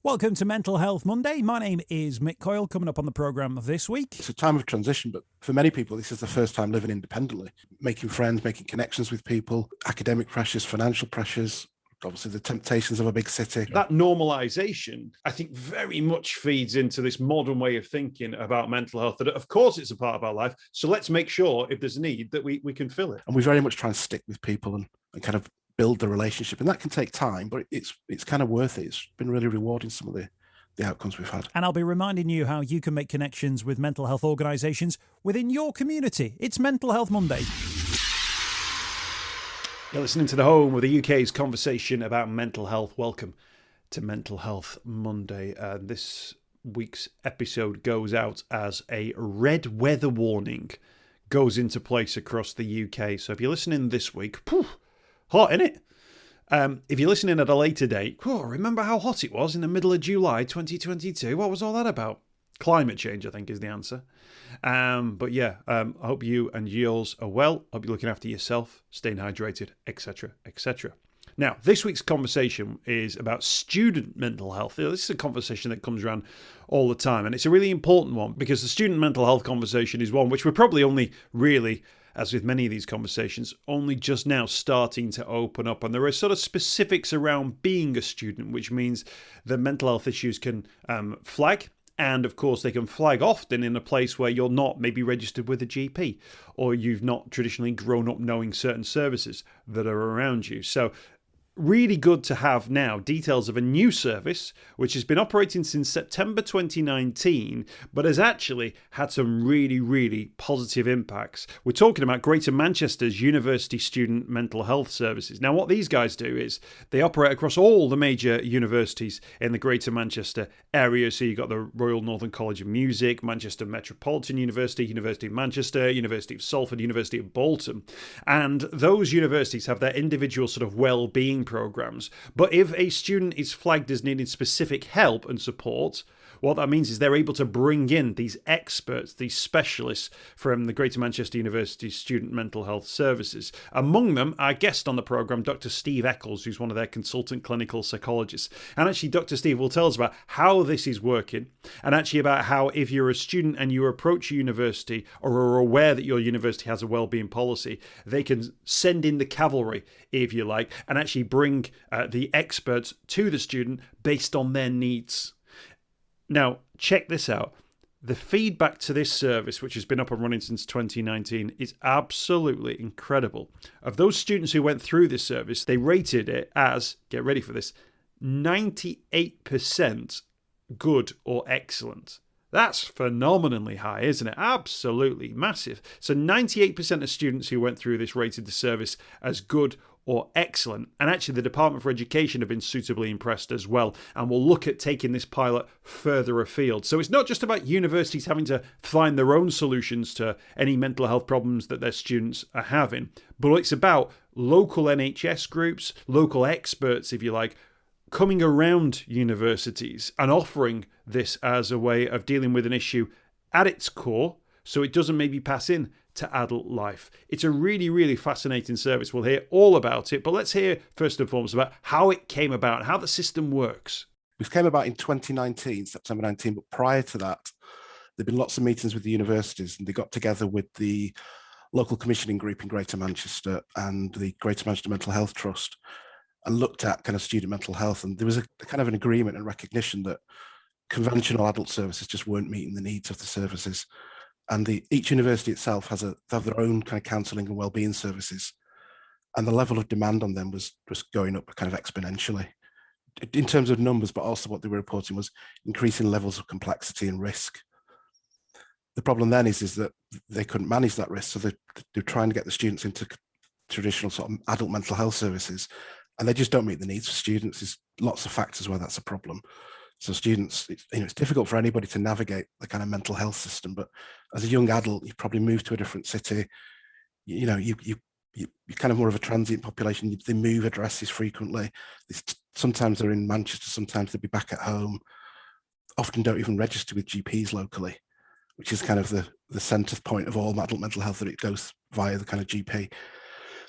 Welcome to Mental Health Monday. My name is Mick Coyle. Coming up on the programme this week. It's a time of transition, but for many people, this is the first time living independently, making friends, making connections with people, academic pressures, financial pressures, obviously the temptations of a big city. That normalization, I think, very much feeds into this modern way of thinking about mental health, that of course it's a part of our life. So let's make sure if there's a need that we can fill it. And we very much try and stick with people and kind of build the relationship. And that can take time, but it's kind of worth it. It's been really rewarding, some of the outcomes we've had. And I'll be reminding you how you can make connections with mental health organisations within your community. It's Mental Health Monday. You're listening to the home of the UK's conversation about mental health. Welcome to Mental Health Monday. This week's episode goes out as a red weather warning goes into place across the UK. So if you're listening this week, hot, innit? If you're listening at a later date, remember how hot it was in the middle of July 2022? What was all that about? Climate change, I think, is the answer. But yeah, I hope you and yours are well. Hope you're looking after yourself, staying hydrated, etc., etc. Now, this week's conversation is about student mental health. This is a conversation that comes around all the time, and it's a really important one because the student mental health conversation is one which we're probably only really, as with many of these conversations, only just now starting to open up. And there are sort of specifics around being a student, which means that mental health issues can flag. And of course, they can flag often in a place where you're not maybe registered with a GP, or you've not traditionally grown up knowing certain services that are around you. So really good to have now details of a new service which has been operating since September 2019 but has actually had some really, really positive impacts. We're talking about Greater Manchester's University Student Mental Health Services. Now, what these guys do is they operate across all the major universities in the Greater Manchester area. So you've got the Royal Northern College of Music, Manchester Metropolitan University, University of Manchester, University of Salford, University of Bolton. And those universities have their individual sort of wellbeing programs. But if a student is flagged as needing specific help and support, what that means is they're able to bring in these experts, these specialists from the Greater Manchester University Student Mental Health Services. Among them, our guest on the programme, Dr. Steve Eccles, who's one of their consultant clinical psychologists. And actually, Dr. Steve will tell us about how this is working, and actually about how if you're a student and you approach a university or are aware that your university has a wellbeing policy, they can send in the cavalry, if you like, and actually bring the experts to the student based on their needs. Now, check this out. The feedback to this service, which has been up and running since 2019, is absolutely incredible. Of those students who went through this service, they rated it as, get ready for this, 98% good or excellent. That's phenomenally high, isn't it? Absolutely massive. So 98% of students who went through this rated the service as good or excellent. And actually, the Department for Education have been suitably impressed as well. And we'll look at taking this pilot further afield. So it's not just about universities having to find their own solutions to any mental health problems that their students are having, but it's about local NHS groups, local experts, if you like, coming around universities and offering this as a way of dealing with an issue at its core, so it doesn't maybe pass in to adult life. It's a really, really fascinating service. We'll hear all about it, but let's hear first and foremost about how it came about and how the system works. It came about in 2019, September 19, but prior to that, there'd been lots of meetings with the universities, and they got together with the local commissioning group in Greater Manchester and the Greater Manchester Mental Health Trust, and looked at kind of student mental health. And there was a kind of an agreement and recognition that conventional adult services just weren't meeting the needs of the services. And each university itself have their own kind of counselling and wellbeing services. And the level of demand on them was going up kind of exponentially in terms of numbers, but also what they were reporting was increasing levels of complexity and risk. The problem then is that they couldn't manage that risk. So they're trying to get the students into traditional sort of adult mental health services, and they just don't meet the needs for students. There's lots of factors where that's a problem. So students, it's difficult for anybody to navigate the kind of mental health system. But as a young adult, you've probably moved to a different city. You're kind of more of a transient population. They move addresses frequently. Sometimes they're in Manchester, sometimes they'll be back at home. Often don't even register with GPs locally, which is kind of the centre point of all adult mental health, that it goes via the kind of GP.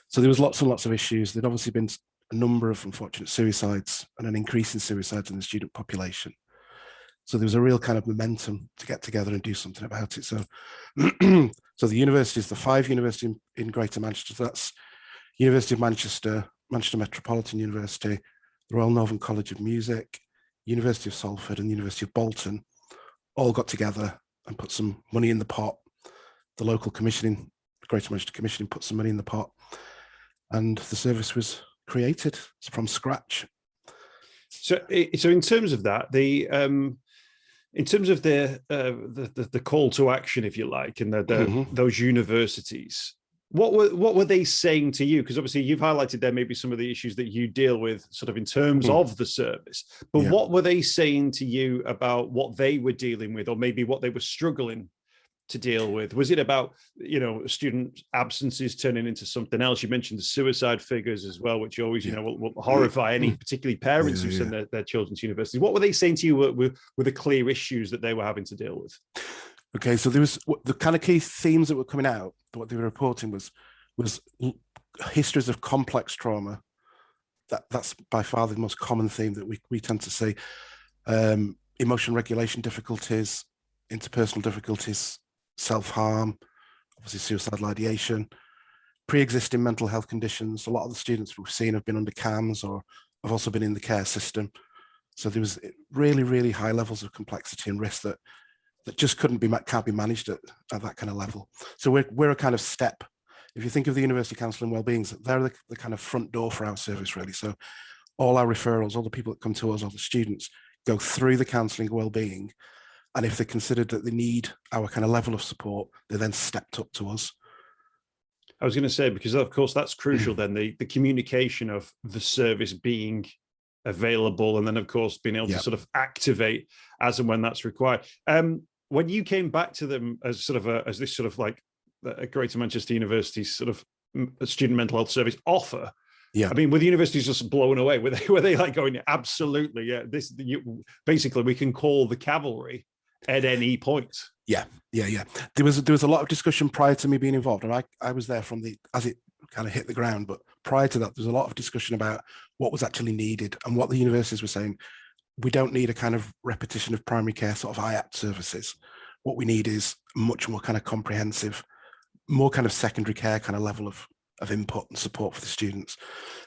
So there was lots and lots of issues. There'd obviously been a number of unfortunate suicides and an increase in suicides in the student population. So there was a real kind of momentum to get together and do something about it. So, so the universities, the 5 universities in Greater Manchester, so that's University of Manchester, Manchester Metropolitan University, the Royal Northern College of Music, University of Salford and University of Bolton, all got together and put some money in the pot. The local commissioning, Greater Manchester Commissioning, put some money in the pot, and the service was created from scratch. So in terms of that, in terms of the call to action, if you like, and those universities, what were they saying to you? Because obviously you've highlighted there maybe some of the issues that you deal with sort of in terms of the service, but what were they saying to you about what they were dealing with, or maybe what they were struggling to deal with? Was it about, student absences turning into something else? You mentioned the suicide figures as well, which always, will horrify any particularly parents who send their children to university. What were they saying to you were the clear issues that they were having to deal with? Okay, so there was the kind of key themes that were coming out. What they were reporting was histories of complex trauma. That's by far the most common theme that we tend to see. Emotion regulation difficulties, interpersonal difficulties, self-harm, obviously suicidal ideation, pre-existing mental health conditions. A lot of the students we've seen have been under CAMS or have also been in the care system. So there was really, really high levels of complexity and risk that just can't be managed at that kind of level. So we're a kind of step. If you think of the University Council and Wellbeing, they're the kind of front door for our service, really. So all our referrals, all the people that come to us, all the students go through the counselling wellbeing. And if they considered that they need our kind of level of support, they then stepped up to us. I was going to say, because of course that's crucial then, the communication of the service being available, and then of course being able to sort of activate as and when that's required. When you came back to them as sort of a Greater Manchester University sort of a student mental health service offer, I mean, were the universities just blown away? Were they like going, absolutely, basically we can call the cavalry at any point? Yeah. There was a lot of discussion prior to me being involved, and I was there from as it kind of hit the ground. But prior to that, there was a lot of discussion about what was actually needed and what the universities were saying. We don't need a kind of repetition of primary care sort of IAP services. What we need is much more kind of comprehensive, more kind of secondary care kind of level of input and support for the students.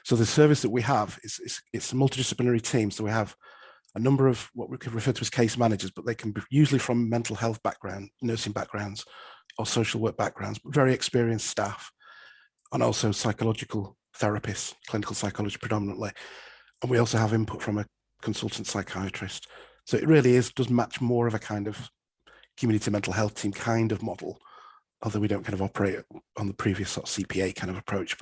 So the service that we have it's a multidisciplinary team. So we have a number of what we could refer to as case managers, but they can be usually from mental health background, nursing backgrounds, or social work backgrounds, but very experienced staff, and also psychological therapists, clinical psychology predominantly. And we also have input from a consultant psychiatrist. So it really does match more of a kind of community mental health team kind of model, although we don't kind of operate on the previous sort of CPA kind of approach.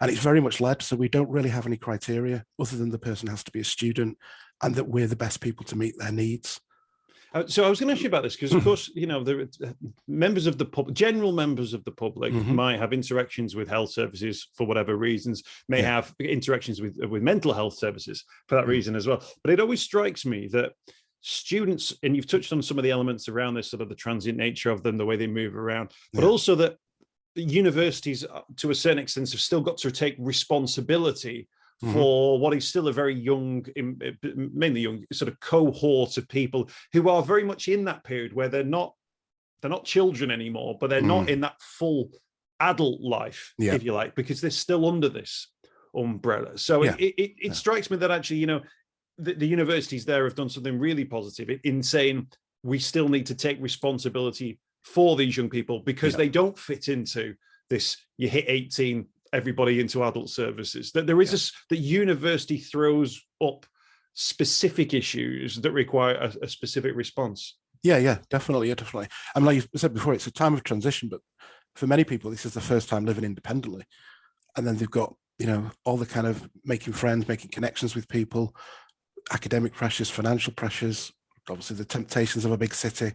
And it's very much led, so we don't really have any criteria other than the person has to be a student and that we're the best people to meet their needs. So I was going to ask you about this because, of course, there members of the general members of the public might have interactions with health services for whatever reasons, may have interactions with mental health services for that reason as well. But it always strikes me that students, and you've touched on some of the elements around this, sort of the transient nature of them, the way they move around, but also that universities, to a certain extent, have still got to take responsibility for what is still a very young, mainly young sort of cohort of people who are very much in that period where they're not children anymore, but they're not in that full adult life, if you like, because they're still under this umbrella. So it strikes me that actually, the universities there have done something really positive in saying we still need to take responsibility for these young people because they don't fit into this, you hit 18, everybody into adult services. That there is the university throws up specific issues that require a specific response. Yeah, definitely. And like you said before, it's a time of transition, but for many people, this is the first time living independently. And then they've got, all the kind of making friends, making connections with people, academic pressures, financial pressures, obviously the temptations of a big city,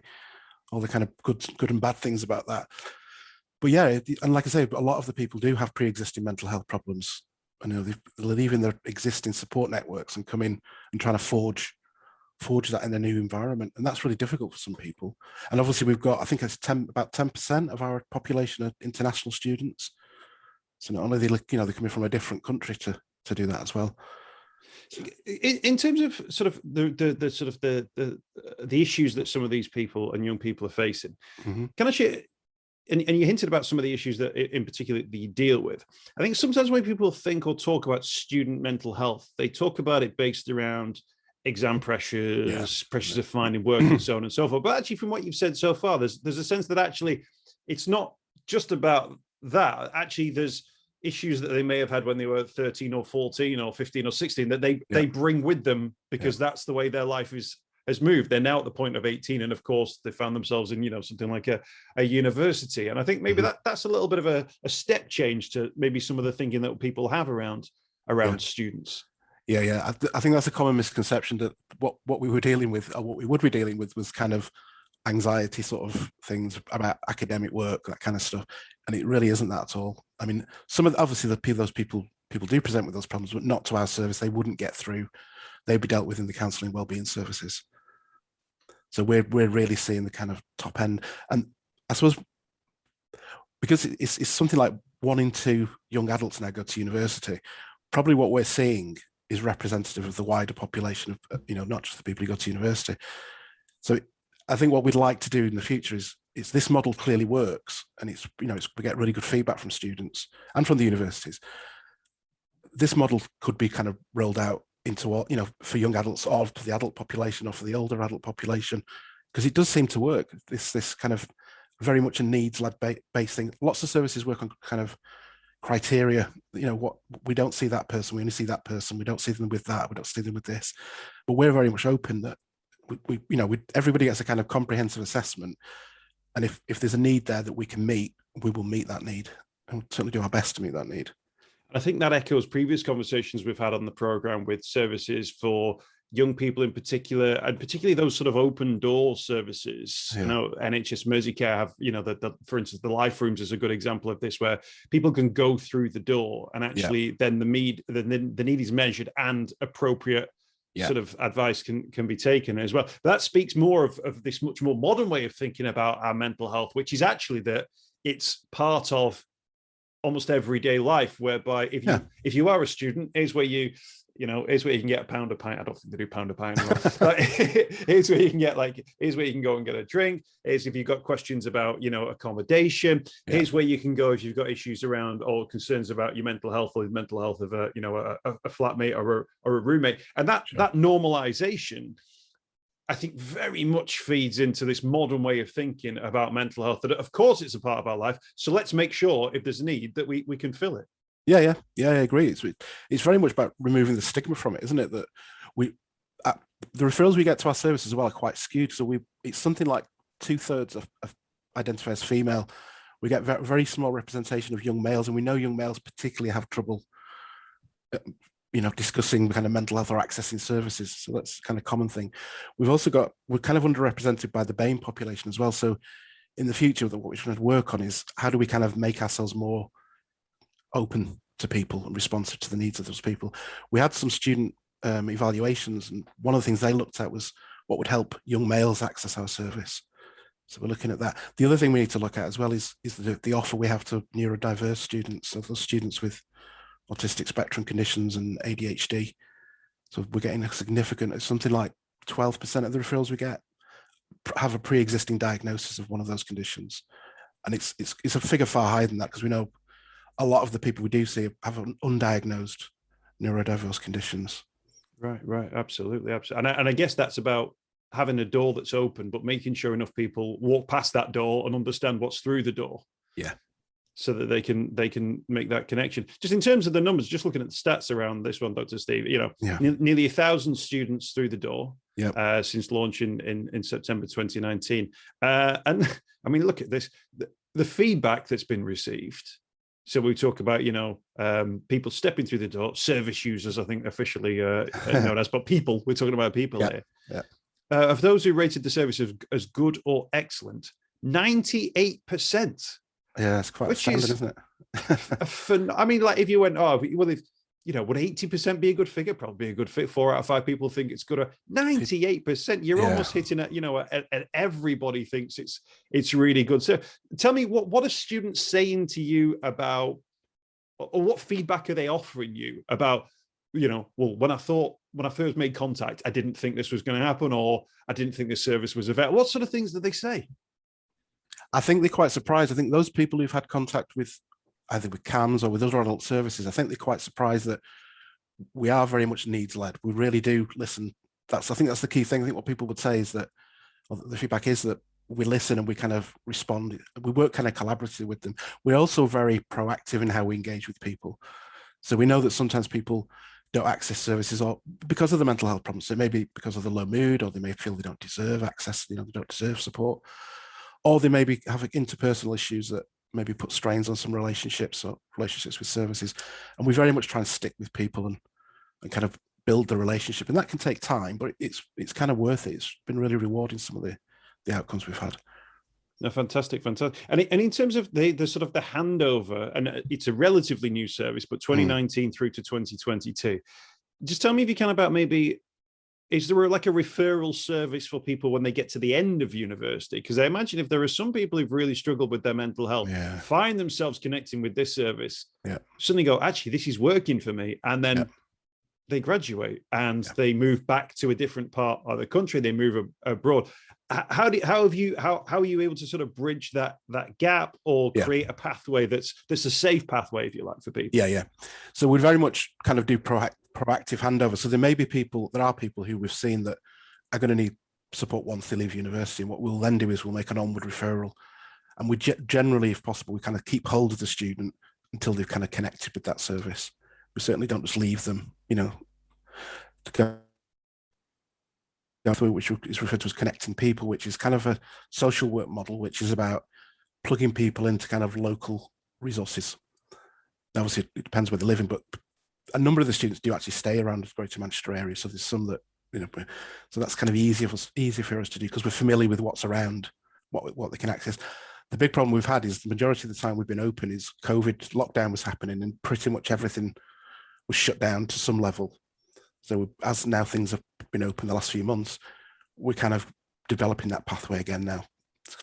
all the kind of good and bad things about that. But and like I say, a lot of the people do have pre-existing mental health problems. And they're leaving their existing support networks and come in and trying to forge that in their new environment. And that's really difficult for some people. And obviously we've got, I think it's about 10% of our population are international students. So not only they're coming from a different country to do that as well. In terms of sort of the issues that some of these people and young people are facing, can I share? And you hinted about some of the issues that, in particular, that you deal with. I think sometimes when people think or talk about student mental health, they talk about it based around exam pressures, pressures of finding work, and so on and so forth. But actually, from what you've said so far, there's a sense that actually it's not just about that. Actually, there's issues that they may have had when they were 13 or 14 or 15 or 16 that they bring with them because that's the way their life has moved. They're now at the point of 18, and of course they found themselves in something like a university. And I think maybe that's a little bit of a step change to maybe some of the thinking that people have around students. I think that's a common misconception, that what we were dealing with, or what we would be dealing with, was kind of anxiety sort of things about academic work, that kind of stuff, and it really isn't that at all. I mean, obviously those people do present with those problems, but not to our service. They wouldn't get through. They'd be dealt with in the counselling wellbeing services. So we're really seeing the kind of top end, and I suppose because it's something like 1 in 2 young adults now go to university. Probably what we're seeing is representative of the wider population of not just the people who go to university. So I think what we'd like to do in the future is this model clearly works, and we get really good feedback from students and from the universities. This model could be kind of rolled out into all, for young adults, or for the adult population, or for the older adult population, because it does seem to work. This kind of very much a needs-led based thing. Lots of services work on kind of criteria. What we don't see that person, we only see that person. We don't see them with that. We don't see them with this. But we're very much open that everybody gets a kind of comprehensive assessment, and if there's a need there that we can meet, we will meet that need, and we'll certainly do our best to meet that need. I think that echoes previous conversations we've had on the program with services for young people in particular, and particularly those sort of open door services. NHS Merseycare have, for instance, the life rooms is a good example of this, where people can go through the door, and actually then the need is measured, and appropriate sort of advice can be taken as well. That speaks more of this much more modern way of thinking about our mental health, which is actually that it's part of almost everyday life, whereby if you are a student, here's where you can get a pound a pint. I don't think they do pound a pint anymore. Here's where you can go and get a drink. Here's if you've got questions about accommodation. Here's where you can go if you've got issues around or concerns about your mental health, or the mental health of a flatmate or a roommate. And that normalization, I think, very much feeds into this modern way of thinking about mental health, that of course it's a part of our life. So let's make sure, if there's a need, that we can fill it. Yeah, I agree. It's very much about removing the stigma from it, isn't it? That the referrals we get to our services as well are quite skewed. So it's something like 2/3 of identify as female. We get very small representation of young males, and we know young males particularly have trouble discussing kind of mental health or accessing services. So that's kind of common thing. We're kind of underrepresented by the BAME population as well. So in the future, what we're trying to work on is how do we kind of make ourselves more open to people and responsive to the needs of those people. We had some student evaluations, and one of the things they looked at was what would help young males access our service. So we're looking at that. The other thing we need to look at as well is the offer we have to neurodiverse students, so those students with autistic spectrum conditions and ADHD. So we're getting it's something like 12% of the referrals we get have a pre-existing diagnosis of one of those conditions. And it's a figure far higher than that, because we know a lot of the people we do see have undiagnosed neurodiverse conditions. Right, absolutely. And I guess that's about having a door that's open, but making sure enough people walk past that door and understand what's through the door. Yeah. So that they can make that connection. Just in terms of the numbers, just looking at the stats around this one, Dr. Steve, nearly 1,000 students through the door since launch in September 2019. And I mean, look at this, the feedback that's been received. So we talk about, people stepping through the door, service users, I think officially known as, but people, we're talking about people here. Yeah. Of those who rated the service as good or excellent, 98%. Yeah, it's quite standard, isn't it? I mean, like if you went, would 80% be a good figure? Probably a good fit. 4 out of 5 people think it's good. 98%, you're almost hitting at, at everybody thinks it's really good. So tell me, what are students saying to you about, or what feedback are they offering you about well, when I first made contact, I didn't think this was going to happen, or I didn't think this service was available. What sort of things did they say? I think they're quite surprised. I think those people who've had contact with either with CAMS or with other adult services, I think they're quite surprised that we are very much needs led. We really do listen. I think that's the key thing. I think what people would say is that, or the feedback is that we listen and we kind of respond. We work kind of collaboratively with them. We're also very proactive in how we engage with people. So we know that sometimes people don't access services or because of the mental health problems. So it may be because of the low mood, or they may feel they don't deserve access, they don't deserve support, or they maybe have interpersonal issues that maybe put strains on some relationships or relationships with services. And we very much try and stick with people and kind of build the relationship. And that can take time, but it's kind of worth it. It's been really rewarding, some of the outcomes we've had. No, fantastic. And in terms of the sort of the handover, and it's a relatively new service, but 2019 through to 2022, just tell me if you can about maybe, is there like a referral service for people when they get to the end of university? Because I imagine if there are some people who've really struggled with their mental health, find themselves connecting with this service, suddenly go, actually, this is working for me. And then they graduate and they move back to a different part of the country, they move abroad. How are you able to sort of bridge that gap or create a pathway that's a safe pathway, if you like, for people? So we very much kind of do proactive handover. So there are people who we've seen that are going to need support once they leave university, and what we'll then do is we'll make an onward referral, and we generally, if possible, we kind of keep hold of the student until they've kind of connected with that service. We certainly don't just leave them, to go through, which is referred to as connecting people, which is kind of a social work model, which is about plugging people into kind of local resources. Obviously, it depends where they're living, but a number of the students do actually stay around the Greater Manchester area. So there's some that, so that's kind of easy for us to do because we're familiar with what's around, what they can access. The big problem we've had is the majority of the time we've been open is COVID lockdown was happening and pretty much everything was shut down to some level. So as now things have been open the last few months, we're kind of developing that pathway again now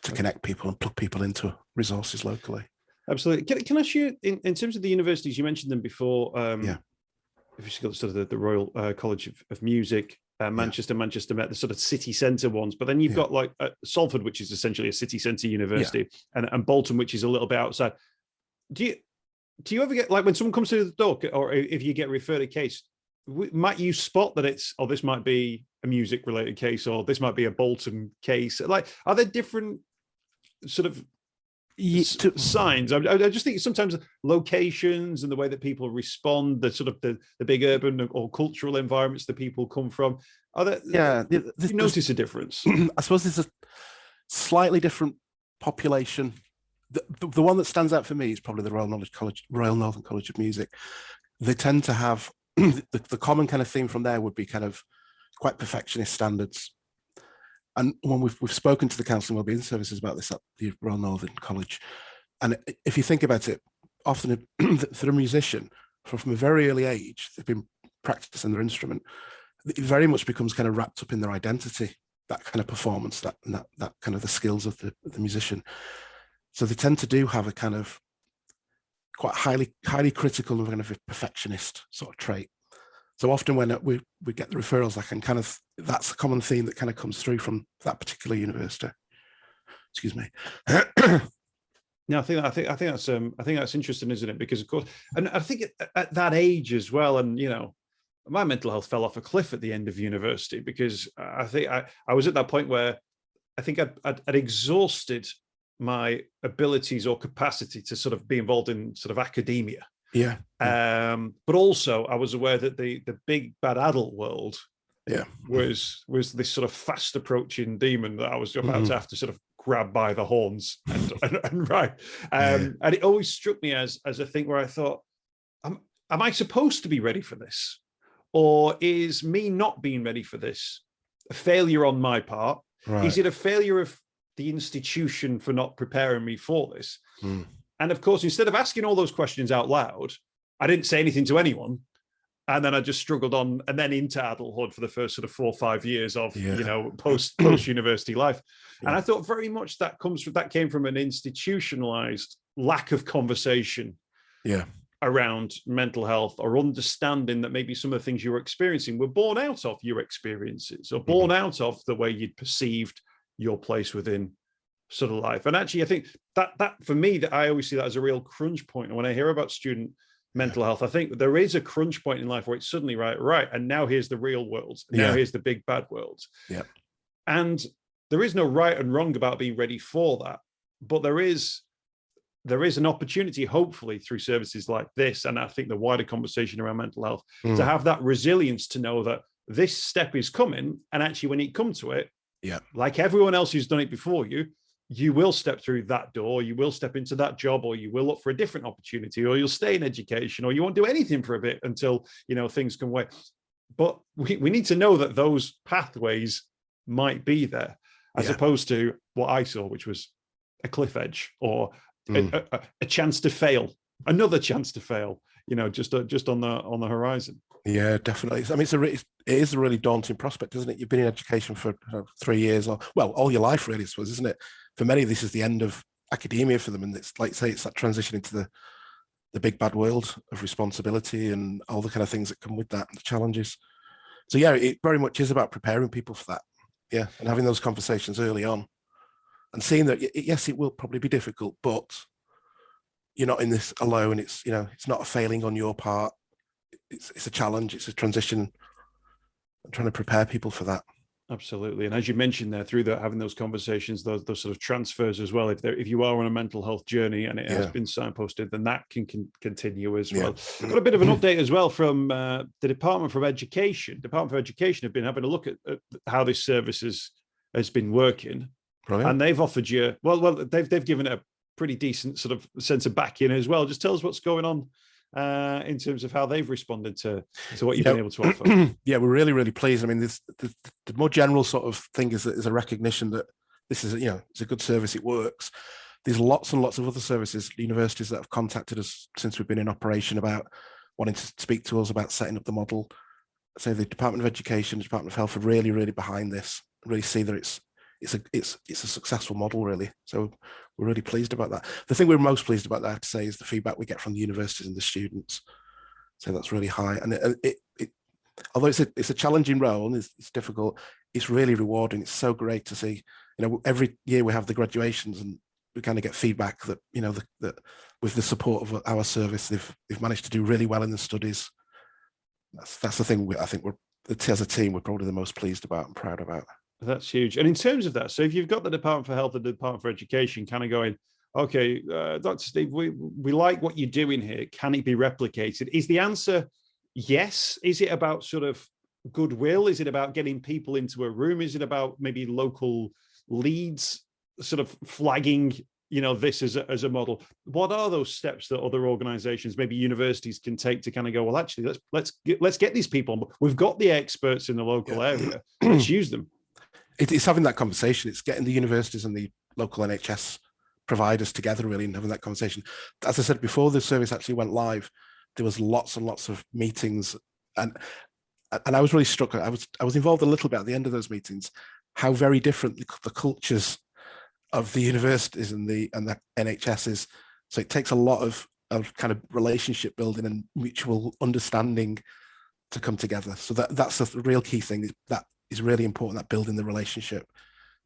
to connect people and plug people into resources locally. Absolutely. Can I ask you, in terms of the universities, you mentioned them before, if you've got sort of the Royal College of Music, Manchester Met, the sort of city centre ones, but then you've got like Salford, which is essentially a city centre university, and Bolton, which is a little bit outside. Do you ever get, like, when someone comes through the door, or if you get referred a case, might you spot that this might be a music related case, or this might be a Bolton case? Like, are there different sort of signs? I just think sometimes locations and the way that people respond, the sort of the big urban or cultural environments that people come from, are there? Do you notice a difference? I suppose there's a slightly different population. The one that stands out for me is probably the Royal Northern College of Music. They tend to have the common kind of theme from there would be kind of quite perfectionist standards. And when we've spoken to the Counselling Wellbeing Services about this at the Royal Northern College, and if you think about it, often for a musician, from a very early age, they've been practicing their instrument. It very much becomes kind of wrapped up in their identity, that kind of performance, that kind of the skills of the musician. So they tend to do have a kind of quite highly critical and kind of a perfectionist sort of trait. So often when we get the referrals, that's a common theme that kind of comes through from that particular university. Excuse me. No, I think that's interesting, isn't it? Because of course, and I think at that age as well, and my mental health fell off a cliff at the end of university because I think I was at that point where I think I'd exhausted my abilities or capacity to sort of be involved in sort of academia. But also I was aware that the big bad adult world was this sort of fast approaching demon that I was about to have to sort of grab by the horns and right. And it always struck me as a thing where I thought, am I supposed to be ready for this? Or is me not being ready for this a failure on my part? Right. Is it a failure of the institution for not preparing me for this? And of course, instead of asking all those questions out loud, I didn't say anything to anyone. And then I just struggled on and then into adulthood for the first sort of 4 or 5 years of, post university life. And I thought very much that came from an institutionalized lack of conversation around mental health, or understanding that maybe some of the things you were experiencing were born out of your experiences, or born out of the way you'd perceived your place within sort of life. And actually, I think that for me, that I always see that as a real crunch point. And when I hear about student mental health, I think there is a crunch point in life where it's suddenly right, and now here's the real world. Now here's the big bad world. Yeah. And there is no right and wrong about being ready for that. But there is an opportunity, hopefully, through services like this, and I think the wider conversation around mental health, to have that resilience to know that this step is coming. And actually, when you come to it, like everyone else who's done it before you, you will step through that door, you will step into that job, or you will look for a different opportunity, or you'll stay in education, or you won't do anything for a bit until, things can wait. But we need to know that those pathways might be there, as opposed to what I saw, which was a cliff edge, or a chance to fail, another chance to fail, just on the horizon. Yeah, definitely. I mean, it is a really daunting prospect, isn't it? You've been in education for 3 years, or all your life, really, I suppose, isn't it? For many, this is the end of academia for them, and it's like, say, it's that transition into the big bad world of responsibility and all the kind of things that come with that, the challenges. So it very much is about preparing people for that, and having those conversations early on, and seeing that yes, it will probably be difficult, but you're not in this alone. It's it's not a failing on your part. It's a challenge. It's a transition. I'm trying to prepare people for that. Absolutely. And as you mentioned there, through having those conversations, those sort of transfers as well, if you are on a mental health journey and it has been signposted, then that can continue as well. Got a bit of an update as well from the Department for Education. Department for Education have been having a look at how this service has been working. Brilliant. And they've offered you, they've given it a pretty decent sort of sense of backing as well. Just tell us what's going on in terms of how they've responded to what you've been able to offer. We're really, really pleased. I mean, the more general sort of thing is that there's a recognition that this is, it's a good service, it works. There's lots and lots of other services, universities that have contacted us since we've been in operation about wanting to speak to us about setting up the model. So the Department of Education, the Department of Health are really, really behind this, really see that it's a successful model, really. So we're really pleased about that. The thing we're most pleased about, I have to say, is the feedback we get from the universities and the students. So that's really high. And although it's a challenging role and it's difficult, it's really rewarding. It's so great to see. Every year we have the graduations, and we kind of get feedback that that with the support of our service, they've managed to do really well in the studies. That's the thing I think as a team we're probably the most pleased about and proud about. That's huge. And in terms of that, so if you've got the Department for Health and the Department for Education kind of going, okay, Dr. Steve, we like what you're doing here. Can it be replicated? Is the answer yes? Is it about sort of goodwill? Is it about getting people into a room? Is it about maybe local leads sort of flagging, this as a model? What are those steps that other organizations, maybe universities, can take to kind of go, well, actually, let's get these people. We've got the experts in the local area. Let's use them. It's having that conversation. It's getting the universities and the local NHS providers together, really, and having that conversation. As I said before, the service actually went live, there was lots and lots of meetings, and I was really struck. I was involved a little bit at the end of those meetings, how very different the cultures of the universities and the NHS is. So it takes a lot of kind of relationship building and mutual understanding to come together. So that's the real key thing. That is really important, that building the relationship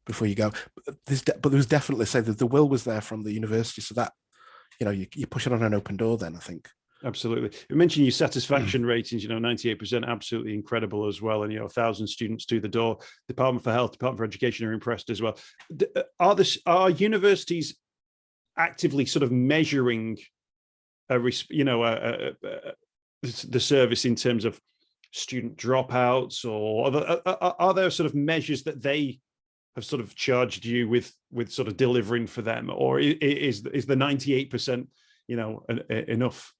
before you go. But there was definitely, say, that the will was there from the university, so that you push it on an open door then, I think. Absolutely. You mentioned your satisfaction ratings, 98%, absolutely incredible as well. And 1,000 students to the door. Department for Health, Department for Education are impressed as well. Are universities actively sort of measuring the service in terms of student dropouts, or are there sort of measures that they have sort of charged you with sort of delivering for them, or is the 98% enough?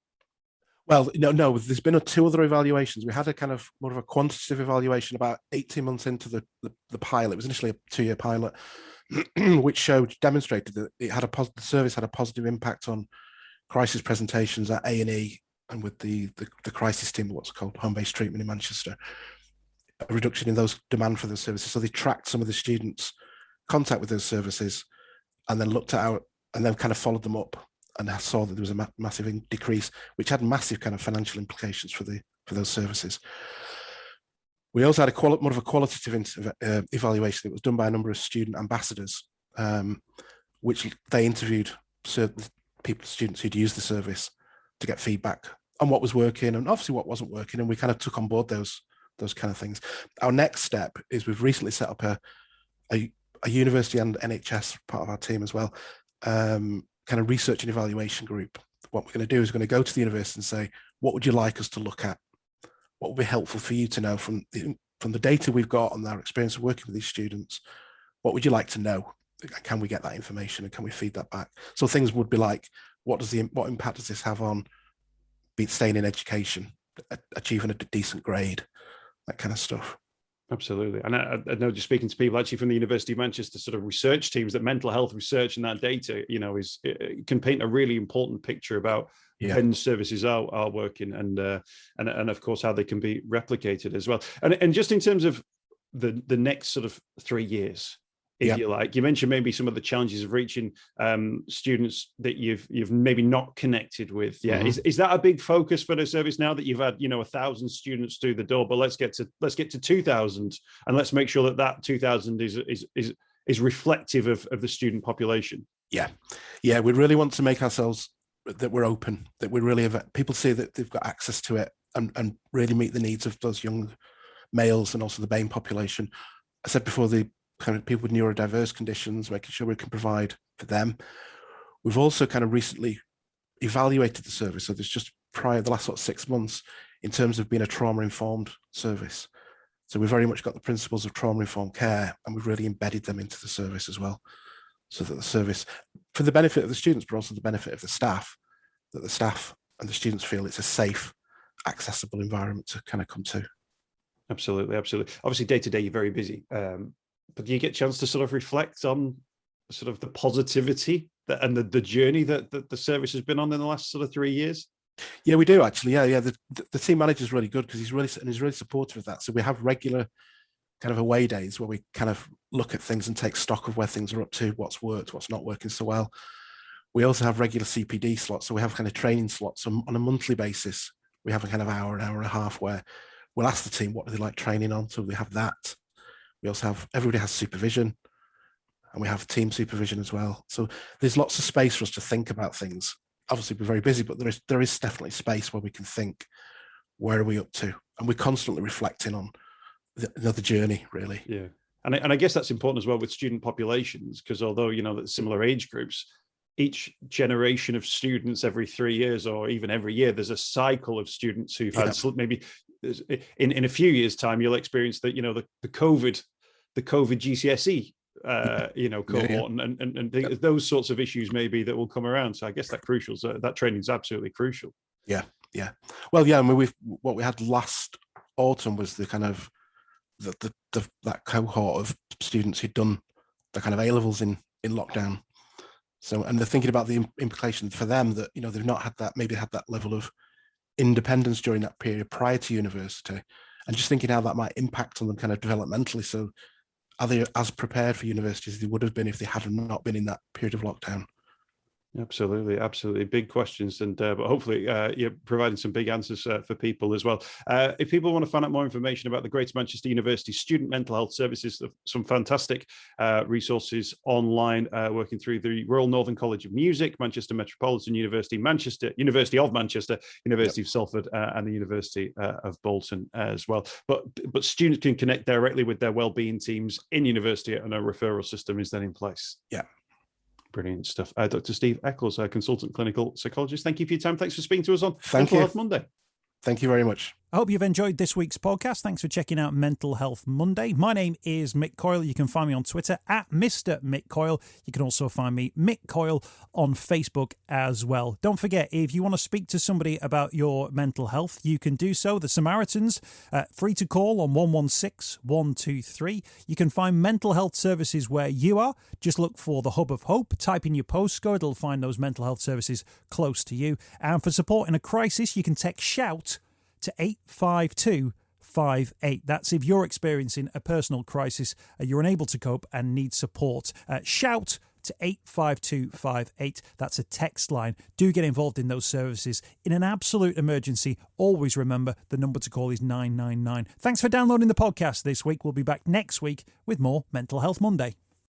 Well, no. There's been 2 other evaluations. We had a kind of more of a quantitative evaluation about 18 months into the pilot. It was initially a 2-year pilot, which demonstrated that the service had a positive impact on crisis presentations at A&E and with the crisis team, what's called home-based treatment in Manchester, a reduction in those demand for those services. So they tracked some of the students' contact with those services, and then looked at and then kind of followed them up and I saw that there was a massive decrease, which had massive kind of financial implications for those services. We also had more of a qualitative evaluation that was done by a number of student ambassadors, which they interviewed certain students who'd used the service to get feedback on what was working and obviously what wasn't working, and we kind of took on board those kind of things. Our next step is we've recently set up a university and NHS part of our team as well, kind of research and evaluation group. What we're going to do is we're going to go to the university and say, what would you like us to look at? What would be helpful for you to know from the data we've got and our experience of working with these students? What would you like to know? Can we get that information and can we feed that back? So things would be like, what impact does this have on staying in education, achieving a decent grade, that kind of stuff? Absolutely. And I know, just speaking to people actually from the University of Manchester sort of research teams, that mental health research and that data, can paint a really important picture about when services are working and of course how they can be replicated as well. And just in terms of the next sort of 3 years, if you like, you mentioned maybe some of the challenges of reaching students that you've maybe not connected with. Yeah, is that a big focus for the service now that you've had 1,000 students through the door? But let's get to 2,000, and let's make sure that 2,000 is reflective of the student population. Yeah, we really want to make ourselves that we're open, that we really have people see that they've got access to it, and really meet the needs of those young males and also the BAME population. I said before, the kind of people with neurodiverse conditions, making sure we can provide for them. We've also kind of recently evaluated the service. So there's just the last 6 months in terms of being a trauma-informed service. So we've very much got the principles of trauma-informed care, and we've really embedded them into the service as well. So that the service, for the benefit of the students, but also the benefit of the staff, that the staff and the students feel it's a safe, accessible environment to kind of come to. Absolutely. Obviously, day to day, you're very busy. But do you get a chance to sort of reflect on sort of the positivity and the journey that the service has been on in the last sort of 3 years? Yeah, we do actually. Yeah. The team manager is really good because he's really supportive of that. So we have regular kind of away days where we kind of look at things and take stock of where things are up to, what's worked, what's not working so well. We also have regular CPD slots. So we have kind of training slots on a monthly basis. We have a kind of hour and a half where we'll ask the team what do they like training on. So we have that. We also have, everybody has supervision, and we have team supervision as well. So there's lots of space for us to think about things. Obviously, we're very busy, but there is definitely space where we can think, where are we up to? And we're constantly reflecting on the journey, really. Yeah. And I guess that's important as well with student populations, because although, that similar age groups, each generation of students every 3 years or even every year, there's a cycle of students who've had maybe in a few years' time, you'll experience that, the COVID GCSE, cohort and those sorts of issues maybe that will come around. So I guess that training is absolutely crucial. Yeah. Well, yeah. I mean, what we had last autumn was the kind of that cohort of students who'd done the kind of A-levels in lockdown. So, and they're thinking about the implications for them that, they've not had that level of independence during that period prior to university, and just thinking how that might impact on them kind of developmentally. So are they as prepared for university as they would have been if they had not been in that period of lockdown? Absolutely. Big questions, and but hopefully you're providing some big answers for people as well. If people want to find out more information about the Greater Manchester University Student Mental Health Services, some fantastic resources online, working through the Royal Northern College of Music, Manchester Metropolitan University, University of Manchester, University of Salford, and the University of Bolton as well. But students can connect directly with their wellbeing teams in university, and a referral system is then in place. Yeah. Brilliant stuff. Dr. Steve Eccles, consultant clinical psychologist. Thank you for your time. Thanks for speaking to us on Mental Health Monday. Thank you very much. I hope you've enjoyed this week's podcast. Thanks for checking out Mental Health Monday. My name is Mick Coyle. You can find me on Twitter at Mr. Mick Coyle. You can also find me, Mick Coyle, on Facebook as well. Don't forget, if you want to speak to somebody about your mental health, you can do so. The Samaritans, free to call on 116 123. You can find mental health services where you are. Just look for the Hub of Hope. Type in your postcode. It'll find those mental health services close to you. And for support in a crisis, you can text SHOUT to 85258. That's if you're experiencing a personal crisis, you're unable to cope and need support. Shout to 85258. That's a text line. Do get involved in those services. In an absolute emergency, always remember the number to call is 999. Thanks for downloading the podcast this week. We'll be back next week with more Mental Health Monday.